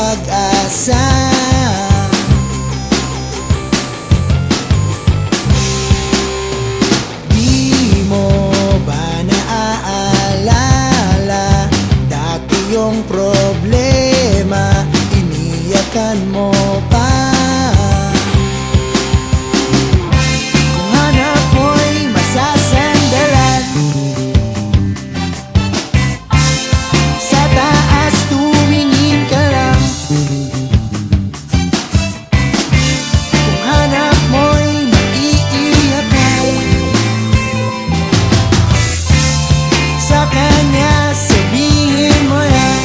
pag-asa. Di mo ba naaalala dati yung problema, iniyakan mo pa? Kung hanap mo'y masasandalan, sa taas tumingin ka lang. Kung hanap mo'y maiiyakan, sa kanya sabihin mo yan.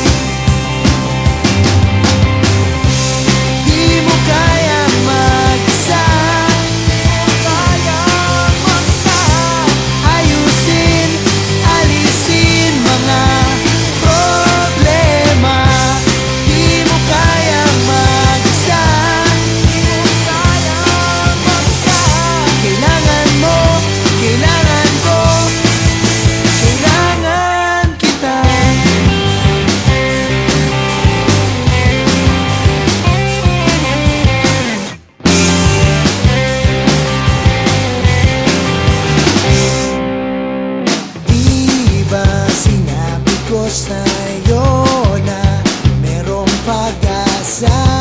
Di mo kaya mag-isa, ayusin, alisin mga problema. Di mo kaya mag-isa, kailangan mo, kailangan ko, kailangan kita. Di ba sinabi ko sa'yo na merong pag-asa?